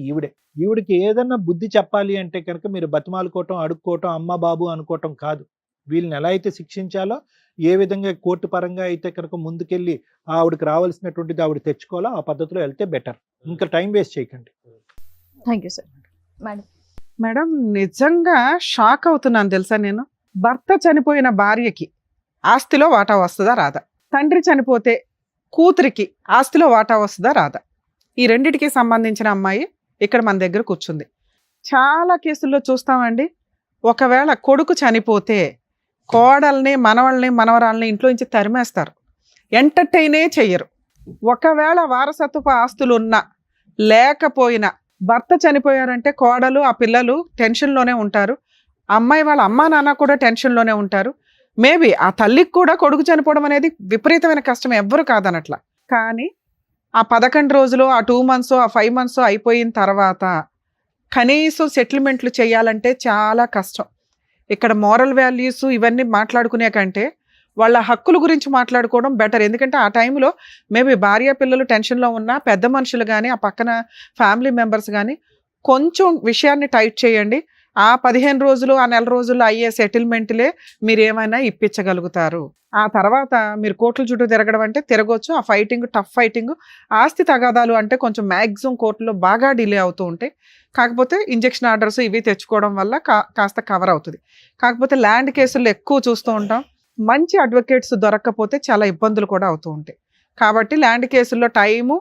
ఈవిడికి ఏదన్నా బుద్ధి చెప్పాలి అంటే కనుక మీరు బతిమాలుకోవటం, అడుక్కోవటం, అమ్మ బాబు అనుకోవటం కాదు. వీళ్ళని ఎలా అయితే శిక్షించాలో ఏ విధంగా కోర్టు పరంగా అయితే కనుక ముందుకెళ్ళి ఆవిడకి రావాల్సినటువంటిది ఆవిడ తెచ్చుకోవాలో ఆ పద్ధతిలో వెళ్తే బెటర్. ఇంకా టైం వేస్ట్ చేయకండి. Thank you sir. Madam. Madam నిజంగా షాక్ అవుతున్నాను తెలుసా నేను. భర్త చనిపోయిన భార్యకి ఆస్తిలో వాటా వస్తుందా రాదా, తండ్రి చనిపోతే కూతురికి ఆస్తిలో వాటా వస్తుందా రాదా, ఈ రెండిటికి సంబంధించిన అమ్మాయి ఇక్కడ మన దగ్గర కూర్చుంది. చాలా కేసుల్లో చూస్తామండి, ఒకవేళ కొడుకు చనిపోతే కోడల్ని మనవల్ని మనవరాల్ని ఇంట్లో నుంచి తరిమేస్తారు, ఎంటర్టైనే చెయ్యరు. ఒకవేళ వారసత్వపు ఆస్తులు ఉన్నా లేకపోయినా భర్త చనిపోయారంటే కోడలు ఆ పిల్లలు టెన్షన్లోనే ఉంటారు, అమ్మాయి వాళ్ళ అమ్మా నాన్న కూడా టెన్షన్లోనే ఉంటారు. మేబీ ఆ తల్లికి కూడా కొడుకు చనిపోవడం అనేది విపరీతమైన కష్టం, ఎవ్వరు కాదనట్లా. కానీ ఆ 11 రోజులు, ఆ 2 months, ఆ 5 months అయిపోయిన తర్వాత కనీసం సెటిల్మెంట్లు చేయాలంటే చాలా కష్టం. ఇక్కడ మోరల్ వాల్యూస్ ఇవన్నీ మాట్లాడుకునే కంటే వాళ్ళ హక్కుల గురించి మాట్లాడుకోవడం బెటర్. ఎందుకంటే ఆ టైంలో మేబీ భార్య పిల్లలు టెన్షన్లో ఉన్నా పెద్ద మనుషులు కానీ ఆ పక్కన ఫ్యామిలీ మెంబర్స్ కానీ కొంచెం విషయాన్ని టైట్ చేయండి. ఆ 15 రోజులు, ఆ నెల రోజుల్లో అయ్యే సెటిల్మెంట్లే మీరు ఏమైనా ఇప్పించగలుగుతారు. ఆ తర్వాత మీరు కోర్టుల చుట్టూ తిరగడం అంటే తిరగొచ్చు. ఆ ఫైటింగ్, టఫ్ ఫైటింగ్, ఆస్తి తగాదాలు అంటే కొంచెం మ్యాక్సిమం కోర్టులో బాగా డిలే అవుతూ ఉంటాయి. కాకపోతే ఇంజెక్షన్ ఆర్డర్స్ ఇవి తెచ్చుకోవడం వల్ల కాస్త కవర్ అవుతుంది. కాకపోతే ల్యాండ్ కేసుల్లో ఎక్కువ చూస్తూ ఉంటాం, మంచి అడ్వకేట్స్ దొరక్కపోతే చాలా ఇబ్బందులు కూడా అవుతూ ఉంటాయి. కాబట్టి ల్యాండ్ కేసుల్లో టైము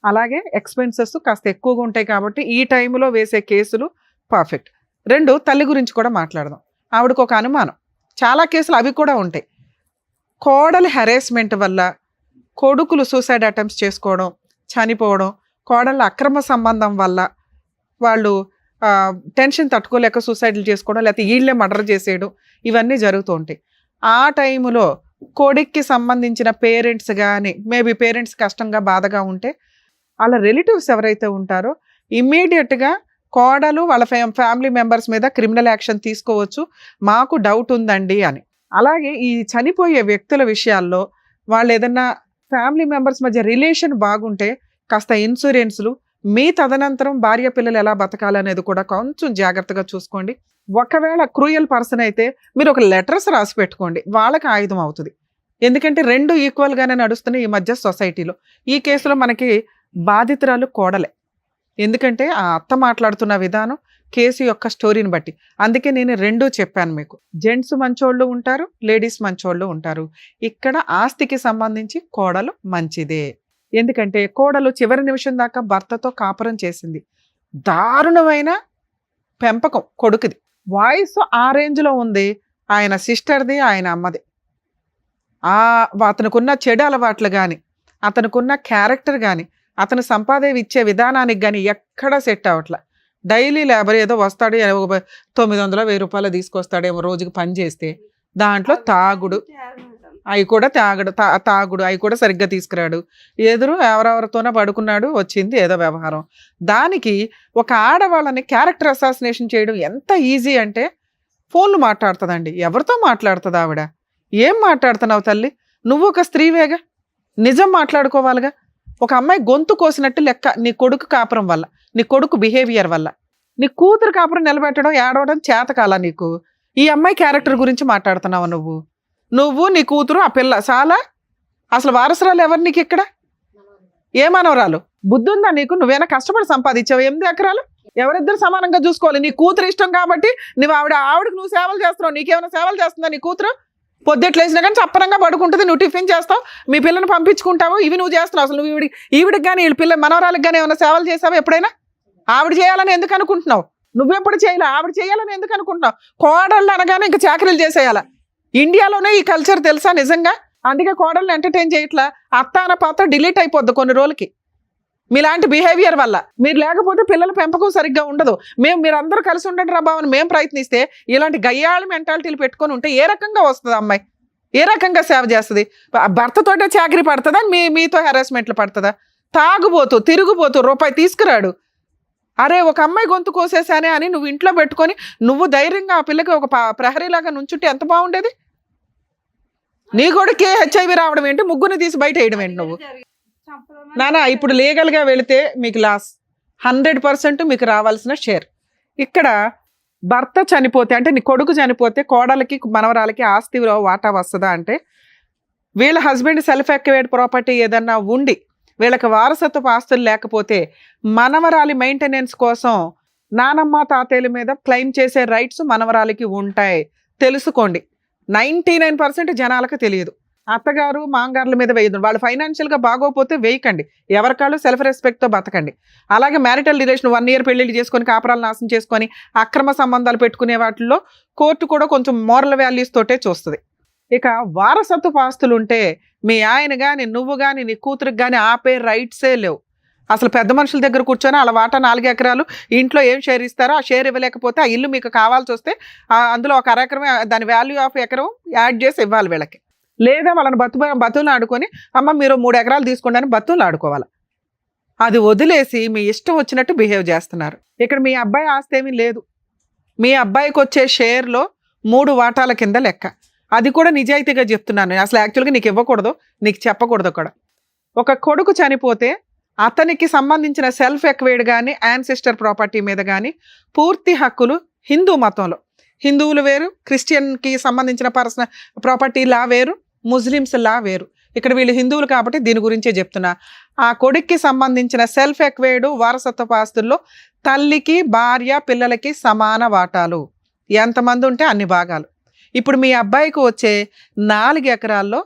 అలాగే ఎక్స్పెన్సెస్ కాస్త ఎక్కువగా ఉంటాయి. కాబట్టి ఈ టైంలో వేసే కేసులు పర్ఫెక్ట్. 2, తల్లి గురించి కూడా మాట్లాడదాం. ఆవిడకు ఒక అనుమానం, చాలా కేసులు అవి కూడా ఉంటాయి. కోడలి హెరాస్మెంట్ వల్ల కొడుకులు సూసైడ్ అటెంప్ట్స్ చేసుకోవడం, చనిపోవడం, కోడళ్ళ అక్రమ సంబంధం వల్ల వాళ్ళు టెన్షన్ తట్టుకోలేక సూసైడ్లు చేసుకోవడం, లేకపోతే వీళ్ళే మర్డర్ చేసేయడం, ఇవన్నీ జరుగుతూ ఉంటాయి. ఆ టైంలో కొడుక్కి సంబంధించిన పేరెంట్స్ కానీ మేబీ పేరెంట్స్ కష్టంగా బాధగా ఉంటే వాళ్ళ రిలేటివ్స్ ఎవరైతే ఉంటారో ఇమ్మీడియట్గా కోడలు వాళ్ళ ఫ్యామిలీ మెంబర్స్ మీద క్రిమినల్ యాక్షన్ తీసుకోవచ్చు, మాకు డౌట్ ఉందండి అని. అలాగే ఈ చనిపోయే వ్యక్తుల విషయాల్లో వాళ్ళు ఏదన్నా ఫ్యామిలీ మెంబర్స్ మధ్య రిలేషన్ బాగుంటే కాస్త ఇన్సూరెన్స్లు, మీ తదనంతరం భార్య పిల్లలు ఎలా బతకాలనేది కూడా కొంచెం జాగ్రత్తగా చూసుకోండి. ఒకవేళ క్రూయల్ పర్సన్ అయితే మీరు ఒక లెటర్స్ రాసి పెట్టుకోండి, వాళ్ళకి ఆయుధం అవుతుంది. ఎందుకంటే 2 ఈక్వల్గానే నడుస్తున్నాయి ఈ మధ్య సొసైటీలో. ఈ కేసులో మనకి బాధితురాలు కోడలే, ఎందుకంటే ఆ అత్త మాట్లాడుతున్న విధానం కేసు యొక్క స్టోరీని బట్టి. అందుకే నేను 2 చెప్పాను మీకు. జెంట్స్ మంచోళ్ళు ఉంటారు, లేడీస్ మంచోళ్ళు ఉంటారు. ఇక్కడ ఆస్తికి సంబంధించి కోడలు మంచిదే. ఎందుకంటే కోడలు చివరి నిమిషం దాకా భర్తతో కాపురం చేసింది. దారుణమైన పెంపకం కొడుకుది. వాయిస్ ఆ రేంజ్లో ఉంది, ఆయన సిస్టర్ది, ఆయన అమ్మది. అతనుకున్న చెడు అలవాట్లు కానీ, అతనుకున్న క్యారెక్టర్ కానీ, అతను సంపాదన ఇచ్చే విధానానికి కానీ ఎక్కడా సెట్ అవ్వట్లా. డైలీ లేబర్ ఏదో వస్తాడు, 900-1000 రూపాయలు తీసుకొస్తాడేమో రోజుకి పని చేస్తే. దాంట్లో తాగుడు, అవి కూడా తాగుడు అవి కూడా సరిగ్గా తీసుకురాడు. ఎదురు ఎవరెవరితోనో పడుకున్నాడు, వచ్చింది ఏదో వ్యవహారం. దానికి ఒక ఆడవాళ్ళని క్యారెక్టర్ అసాసినేషన్ చేయడం ఎంత ఈజీ అంటే ఫోన్లు మాట్లాడుతుందండి. ఎవరితో మాట్లాడుతుంది ఆవిడ? ఏం మాట్లాడుతున్నావు తల్లి? నువ్వు ఒక స్త్రీవేగా, నిజం మాట్లాడుకోవాలిగా. ఒక అమ్మాయి గొంతు కోసినట్టు లెక్క నీ కొడుకు కాపురం వల్ల, నీ కొడుకు బిహేవియర్ వల్ల. నీ కూతురు కాపురం నిలబెట్టడం, ఏడవడం చేతకాల నీకు? ఈ అమ్మాయి క్యారెక్టర్ గురించి మాట్లాడుతున్నావు నువ్వు నీ కూతురు, ఆ పిల్ల చాలా. అసలు వారసురాలు ఎవరు నీకు ఇక్కడ? ఏ మనవరాలు? బుద్ధి ఉందా నీకు? నువ్వేనా కష్టపడి సంపాదించావు 8 ఎకరాలు? ఎవరిద్దరు సమానంగా చూసుకోవాలి. నీ కూతురు ఇష్టం కాబట్టి నువ్వు ఆవిడకి నువ్వు సేవలు చేస్తున్నావు. నీకేమైనా సేవలు చేస్తుందా నీ కూతురు? పొద్దుట్లేసినా కానీ చప్పరంగా పడుకుంటుంది, నువ్వు టిఫిన్ చేస్తావు, మీ పిల్లని పంపించుకుంటావు, ఇవి నువ్వు చేస్తున్నావు. అసలు నువ్వు ఈవిడికి కానీ వీళ్ళ పిల్ల మనవరాలకు కానీ ఏమైనా సేవలు చేసావు ఎప్పుడైనా? ఆవిడ చేయాలని ఎందుకు అనుకుంటున్నావు? నువ్వెప్పుడు చేయాలి, ఆవిడ చేయాలని ఎందుకు అనుకుంటున్నావు? కోడళ్ళు అనగానే ఇంకా చాకరీలు చేసేయాల. ఇండియాలోనే ఈ కల్చర్ తెలుసా నిజంగా? అందుకే కోడళ్ళని ఎంటర్టైన్ చేయట్లా. అత్త అన్న పాత్ర డిలీట్ అయిపోద్ది కొన్ని రోజులకి మీలాంటి బిహేవియర్ వల్ల. మీరు లేకపోతే పిల్లల పెంపకం సరిగ్గా ఉండదు. మీరందరూ కలిసి ఉండండి రా బావని మేము ప్రయత్నిస్తే ఇలాంటి గయ్యాళి మెంటాలిటీలు పెట్టుకొని ఉంటే ఏ రకంగా వస్తుంది అమ్మాయి? ఏ రకంగా సేవ చేస్తుంది? భర్తతోటే చాకరీ పడుతుందా? మీతో హెరాస్మెంట్లు పడుతుందా? తాగుబోతూ తిరుగుబోతూ రూపాయి తీసుకురాడు. అరే ఒక అమ్మాయి గొంతు కోసేసానే అని నువ్వు ఇంట్లో పెట్టుకొని నువ్వు ధైర్యంగా ఆ పిల్లకి ఒక ప్రహరీలాగా నుంచుంటే ఎంత బాగుండేది? నీ కొడుకే హెచ్ఐవి రావడం ఏంటి? ముగ్గురిని తీసి బయట వేయడం ఏంటి నువ్వు? నానా ఇప్పుడు లీగల్గా వెళితే మీకు లాస్ 100% మీకు రావాల్సిన షేర్. ఇక్కడ భర్త చనిపోతే అంటే నీ కొడుకు చనిపోతే కోడలకి మనవరాలకి ఆస్తి వాటా వస్తుందా అంటే వీళ్ళ హస్బెండ్ సెల్ఫ్ ఎక్వేర్డ్ ప్రాపర్టీ ఏదన్నా ఉండి వీళ్ళకి వారసత్వపు ఆస్తులు లేకపోతే మనవరాలి మెయింటెనెన్స్ కోసం నానమ్మ తాతయ్యల మీద క్లెయిమ్ చేసే రైట్స్ మనవరాలికి ఉంటాయి. తెలుసుకోండి. 99% జనాలకు తెలియదు. అత్తగారు మాంగారుల మీద వేయదు. వాళ్ళు ఫైనాన్షియల్గా బాగోపోతే వేయకండి. ఎవరికాళ్ళు సెల్ఫ్ రెస్పెక్ట్తో బతకండి. అలాగే మ్యారిటల్ రిలేషన్ 1 year పెళ్లిళ్ళు చేసుకొని కాపురాలు నాశనం చేసుకొని అక్రమ సంబంధాలు పెట్టుకునే వాటిల్లో కోర్టు కూడా కొంచెం మోరల్ వాల్యూస్ తోటే చూస్తుంది. ఇక వారసత్వపు ఆస్తులు ఉంటే మీ ఆయన కానీ నువ్వు కానీ నీ కూతురికి కానీ ఆపే రైట్సే లేవు. అసలు పెద్ద మనుషుల దగ్గర కూర్చొని అలా వాటా 4 ఎకరాలు ఇంట్లో ఏం షేర్ ఇస్తారో ఆ షేర్ ఇవ్వలేకపోతే ఆ ఇల్లు మీకు కావాల్సి వస్తే అందులో ఒక అరెకరమే దాని వాల్యూ ఆఫ్ ఎకరం యాడ్ చేసి ఇవ్వాలి వీళ్ళకి. లేదా వాళ్ళని బతులు ఆడుకొని అమ్మ మీరు 3 ఎకరాలు తీసుకోండి అని బతులు ఆడుకోవాలి. అది వదిలేసి మీ ఇష్టం వచ్చినట్టు బిహేవ్ చేస్తున్నారు. ఇక్కడ మీ అబ్బాయి ఆస్తి ఏమీ లేదు. మీ అబ్బాయికి వచ్చే షేర్లో 3 వాటాల కింద లెక్క. అది కూడా నిజాయితీగా చెప్తున్నాను. అసలు యాక్చువల్గా నీకు ఇవ్వకూడదు, నీకు చెప్పకూడదు కూడా. ఒక కొడుకు చనిపోతే అతనికి సంబంధించిన సెల్ఫ్ ఎక్వైర్డ్ కానీ యాన్సిస్టర్ ప్రాపర్టీ మీద కానీ పూర్తి హక్కులు హిందూ మతంలో, హిందువులు వేరు, క్రిస్టియన్కి సంబంధించిన పర్సనల్ ప్రాపర్టీ లా వేరు, ముస్లిమ్స్ లా వేరు. ఇక్కడ వీళ్ళు హిందువులు కాబట్టి దీని గురించే చెప్తున్నా. ఆ కొడుక్కి సంబంధించిన సెల్ఫ్ ఎక్వైర్డ్ వారసత్వ ఆస్తుల్లో తల్లికి భార్య పిల్లలకి సమాన వాటాలు. ఎంతమంది ఉంటే అన్ని భాగాలు. ఇప్పుడు మీ అబ్బాయికి వచ్చే 4 ఎకరాల్లో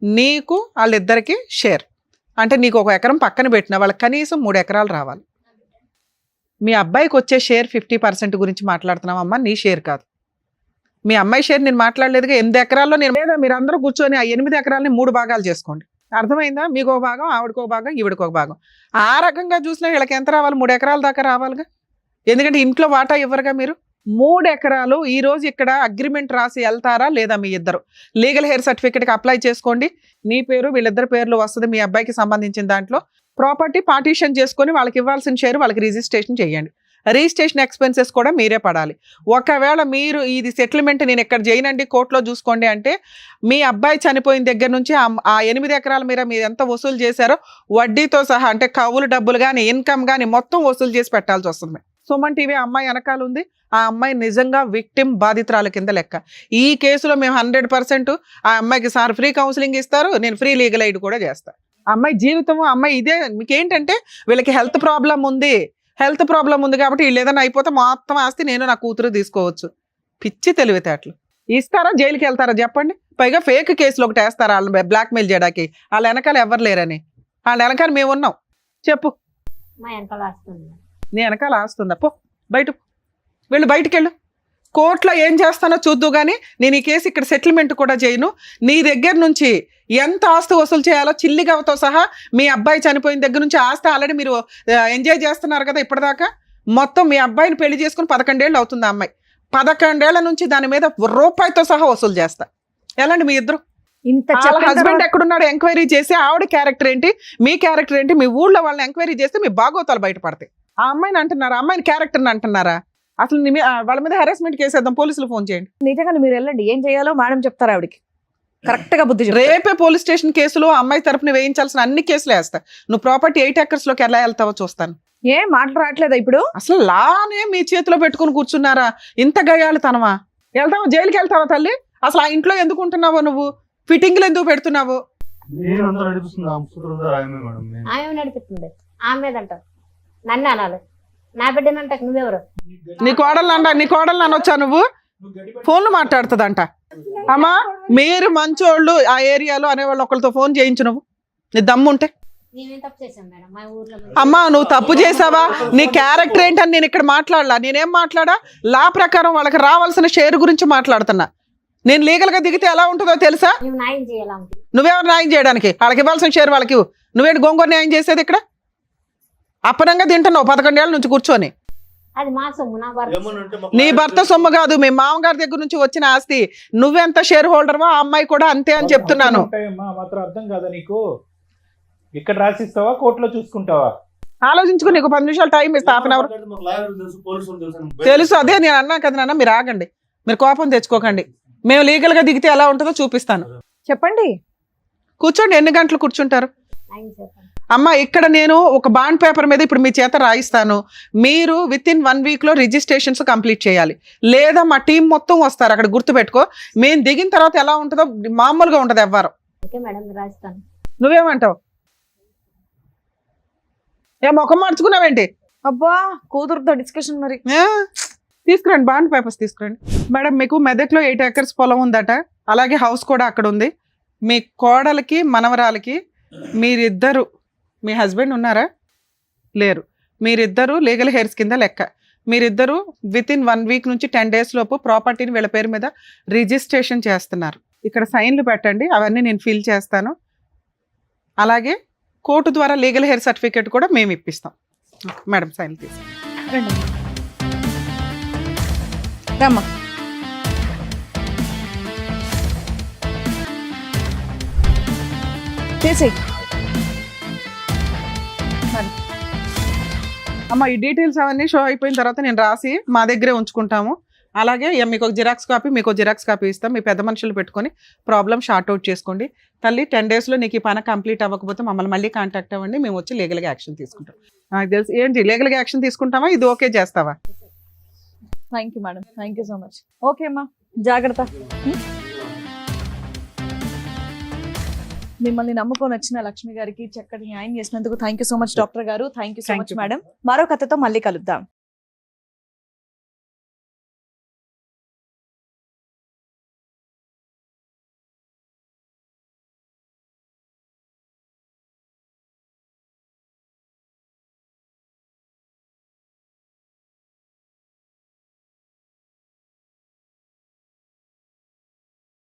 నీకు వాళ్ళిద్దరికి షేర్. అంటే నీకు 1 ఎకరం పక్కన పెట్టిన వాళ్ళకి కనీసం 3 ఎకరాలు రావాలి. మీ అబ్బాయికి వచ్చే షేర్ 50% గురించి మాట్లాడుతున్నావమ్మా, నీ షేర్ కాదు. మీ అమ్మాయి షేర్ నేను మాట్లాడలేదుగా. 8 ఎకరాల్లో నేను లేదా మీరు అందరూ కూర్చొని ఆ 8 ఎకరాలని 3 భాగాలు చేసుకోండి. అర్థమైందా? మీకు ఒక భాగం, ఆవిడకు ఒక భాగం, ఈవిడకు ఒక భాగం. ఆ రకంగా చూసినా వీళ్ళకి ఎంత రావాలి? 3 ఎకరాల దాకా రావాలిగా. ఎందుకంటే ఇంట్లో వాటా ఇవ్వరుగా మీరు. 3 ఎకరాలు ఈ రోజు ఇక్కడ అగ్రిమెంట్ రాసి వెళ్తారా లేదా? మీ ఇద్దరు లీగల్ హెయిర్ సర్టిఫికేట్కి అప్లై చేసుకోండి. నీ పేరు వీళ్ళిద్దరు పేర్లు వస్తుంది. మీ అబ్బాయికి సంబంధించిన దాంట్లో ప్రాపర్టీ పార్టీషన్ చేసుకొని వాళ్ళకి ఇవ్వాల్సిన షేర్ వాళ్ళకి రిజిస్ట్రేషన్ చేయండి. రిజిస్ట్రేషన్ ఎక్స్పెన్సెస్ కూడా మీరే పడాలి. ఒకవేళ మీరు ఇది సెటిల్మెంట్ నేను ఇక్కడ చేయనండి కోర్టులో చూసుకోండి అంటే మీ అబ్బాయి చనిపోయిన దగ్గర నుంచి ఆ 8 ఎకరాల మీద మీరు ఎంత వసూలు చేశారో వడ్డీతో సహా, అంటే కవులు డబ్బులు కానీ ఇన్కమ్ కానీ మొత్తం వసూలు చేసి పెట్టాల్సి వస్తుంది. సుమన్ టీవీ అమ్మాయి వెనకాల ఉంది. ఆ అమ్మాయి నిజంగా విక్టిమ్, బాధితురాల కింద లెక్క. ఈ కేసులో మేము 100% ఆ అమ్మాయికి సార్ ఫ్రీ కౌన్సిలింగ్ ఇస్తారు, నేను ఫ్రీ లీగల్ ఎయిడ్ కూడా చేస్తాను. అమ్మాయి జీవితము అమ్మాయి ఇదే. మీకు ఏంటంటే వీళ్ళకి హెల్త్ ప్రాబ్లం ఉంది కాబట్టి వీళ్ళు ఏదైనా అయిపోతే మొత్తం ఆస్తి నేను నా కూతురు తీసుకోవచ్చు. పిచ్చి తెలివితేటలు. ఇస్తారా జైలుకి వెళ్తారా చెప్పండి? పైగా ఫేక్ కేసులు ఒకటి వేస్తారా వాళ్ళని బ్లాక్మెయిల్ చేయడానికి? వాళ్ళ వెనకాల ఎవరు లేరని. వాళ్ళ వెనకాల మేము ఉన్నాం. చెప్పు. మా వెనకాల వస్తుంది. నీ వెనకాల ఆస్తుందా? పో బయట, వీళ్ళు బయటికి వెళ్ళు. కోర్టులో ఏం చేస్తానో చూద్దు కానీ నేను ఈ కేసు ఇక్కడ సెటిల్మెంట్ కూడా చేయను. నీ దగ్గర నుంచి ఎంత ఆస్తి వసూలు చేయాలో చిల్లిగవతో సహా మీ అబ్బాయి చనిపోయిన దగ్గర నుంచి ఆస్తి ఆల్రెడీ మీరు ఎంజాయ్ చేస్తున్నారు కదా ఇప్పటిదాకా. మొత్తం మీ అబ్బాయిని పెళ్లి చేసుకుని 11 ఏళ్ళు అవుతుంది. ఆ అమ్మాయి 11 ఏళ్ల నుంచి దాని మీద రూపాయితో సహా వసూలు చేస్తా. ఎలాంటి మీ ఇద్దరు? ఇంత హస్బెండ్ ఎక్కడున్నాడు ఎంక్వైరీ చేసి ఆవిడ క్యారెక్టర్ ఏంటి, మీ క్యారెక్టర్ ఏంటి, మీ ఊళ్ళో వాళ్ళని ఎంక్వైరీ చేస్తే మీ బాగోతాలు బయటపడతాయి. ఆ అమ్మాయిని అంటున్నారా? అమ్మాయిని క్యారెక్టర్ని అంటున్నారా? అసలు వాళ్ళ మీద హెరాస్మెంట్ కేసు వేద్దాం, పోలీసులు ఫోన్ చేయండి. నిజంగా మీరు వెళ్ళండి, ఏం చేయాలో మేడం చెప్తారు ఆవిడకి. కరెక్ట్ గా బుద్ధి చెప్తారు. రేపే పోలీస్ స్టేషన్ కేసులో అమ్మాయి తరపున వేయించాల్సిన అన్ని కేసులు వేస్తా. నువ్వు ప్రాపర్టీ 8 acres లోకి ఎలా వెళ్తావో చూస్తాను. ఏం మాటలు రావట్లేదా ఇప్పుడు? అసలు లానే మీ చేతిలో పెట్టుకుని కూర్చున్నారా? ఇంత గయాళితనమా? వెళ్తావా జైలుకి వెళ్తావా తల్లి? అసలు ఆ ఇంట్లో ఎందుకు ఉంటున్నావో నువ్వు? ఫిట్టింగ్లు ఎందుకు పెడుతున్నావు? ఆమె నడిపిస్తుంది. ఆమె మీద అంటారు నన్ను అనాలి. నా బిడ్డనంట నువ్వెవరు? నీ కోడలు అనొచ్చా నువ్వు? ఫోన్లు మాట్లాడుతుందంట. అమ్మా మీరు మంచోళ్ళు ఆ ఏరియాలో అనేవాళ్ళు ఒకరితో ఫోన్ చేయించు. నువ్వు నీ దమ్ముంటే. మేమేం తప్పు చేసాం మేడం? మా ఊర్లో అమ్మా నువ్వు తప్పు చేసావా? నీ క్యారెక్టర్ ఏంటని నేను ఇక్కడ మాట్లాడలా. నేనేం మాట్లాడా? లా ప్రకారం వాళ్ళకి రావాల్సిన షేర్ గురించి మాట్లాడుతున్నా. నేను లీగల్ గా దిగితే ఎలా ఉంటుందో తెలుసా? న్యాయం చేయాలా? నువ్వెవరు న్యాయం చేయడానికి? వాళ్ళకి ఇవ్వాల్సిన షేర్ వాళ్ళకి ఇవ్వు. నువ్వేంటి గొంగూరు న్యాయం చేసేది ఇక్కడ? అప్పనంగా తింటున్నావు 11 ఏళ్ళ నుంచి కూర్చొని. అది మా సొమ్ము, నా భర్త. నీ భర్త సొమ్ము కాదు, మీ మామగారి దగ్గర నుంచి వచ్చిన ఆస్తి. నువ్వెంత షేర్ హోల్డర్వో ఆ అమ్మాయి కూడా అంతే అని చెప్తున్నాను. మాత్రం అర్థం కాదా నీకు? ఇక్కడ రాసిస్తావా కోర్టులో చూసుకుంటావా? ఆలోచించుకుని నీకు 10 నిమిషాలు టైం ఇస్తా. Half an hour. తెలుసు, అదే నేను అన్నా కదా నాన్న. మీరు ఆగండి, మీరు కోపం తెచ్చుకోకండి. మేము లీగల్ గా దిగితే ఎలా ఉంటుందో చూపిస్తాను. చెప్పండి. కూర్చోండి. ఎన్ని గంటలు కూర్చుంటారు? న్యాయం చేస్తాను. అమ్మ ఇక్కడ నేను ఒక బాండ్ పేపర్ మీద ఇప్పుడు మీ చేత రాయిస్తాను. మీరు విత్ ఇన్ 1 week లో రిజిస్ట్రేషన్స్ కంప్లీట్ చేయాలి. లేదా మా టీం మొత్తం వస్తారు అక్కడ. గుర్తుపెట్టుకో, మేము దిగిన తర్వాత ఎలా ఉంటుందో మామూలుగా ఉండదు ఎవ్వరు. ఓకే మేడం రాస్తాను. నువ్వేమంటావు? ఏ ముఖం మార్చుకున్నావేంటి? అబ్బా కూతురుతో డిస్కషన్ మరి. ఆ, తీసుకురండి బాండ్ పేపర్స్ తీసుకురండి. మేడం మీకు మెదక్లో 8 acres పొలం ఉందట, అలాగే హౌస్ కూడా అక్కడ ఉంది. మీ కోడలికి మనవరాలకి మీరిద్దరు, మీ హస్బెండ్ ఉన్నారా? లేరు. మీరిద్దరు లీగల్ హెయిర్స్ కింద లెక్క. మీరిద్దరు వితిన్ 1 week నుంచి 10 days లోపు ప్రాపర్టీని వీళ్ళ పేరు మీద రిజిస్ట్రేషన్ చేస్తున్నారు. ఇక్కడ సైన్లు పెట్టండి, అవన్నీ నేను ఫిల్ చేస్తాను. అలాగే కోర్టు ద్వారా లీగల్ హెయిర్ సర్టిఫికేట్ కూడా మేము ఇప్పిస్తాం. మేడం సైన్ తీసి రండి రమ్మా. చేసేయ్. అమ్మ ఈ డీటెయిల్స్ అవన్నీ షో అయిపోయిన తర్వాత నేను రాసి మా దగ్గరే ఉంచుకుంటాము. అలాగే మీకు ఒక జిరాక్స్ కాపీ, మీకు జిరాక్స్ కాపీ ఇస్తాం. మీ పెద్ద మనుషులు పెట్టుకొని ప్రాబ్లం షార్ట్ అవుట్ చేసుకోండి. తల్లి 10 days లో నీకు ఈ పని కంప్లీట్ అవ్వకపోతే మమ్మల్ని మళ్ళీ కాంటాక్ట్ అవ్వండి, మేము వచ్చి లీగల్గా యాక్షన్ తీసుకుంటాం. నాకు తెలుసు ఏంటి లీగల్గా యాక్షన్ తీసుకుంటావా, ఇది ఓకే చేస్తావా? Thank you madam, thank you so much. Okay అమ్మా, జాగ్రత్త. మిమ్మల్ని నమ్ముకొని వచ్చిన లక్ష్మి గారికి చక్కటి న్యాయం చేసినందుకు thank you so much doctor గారు. Thank you so Thank much you. Madam. మరో కథతో మళ్ళీ కలుద్దాం.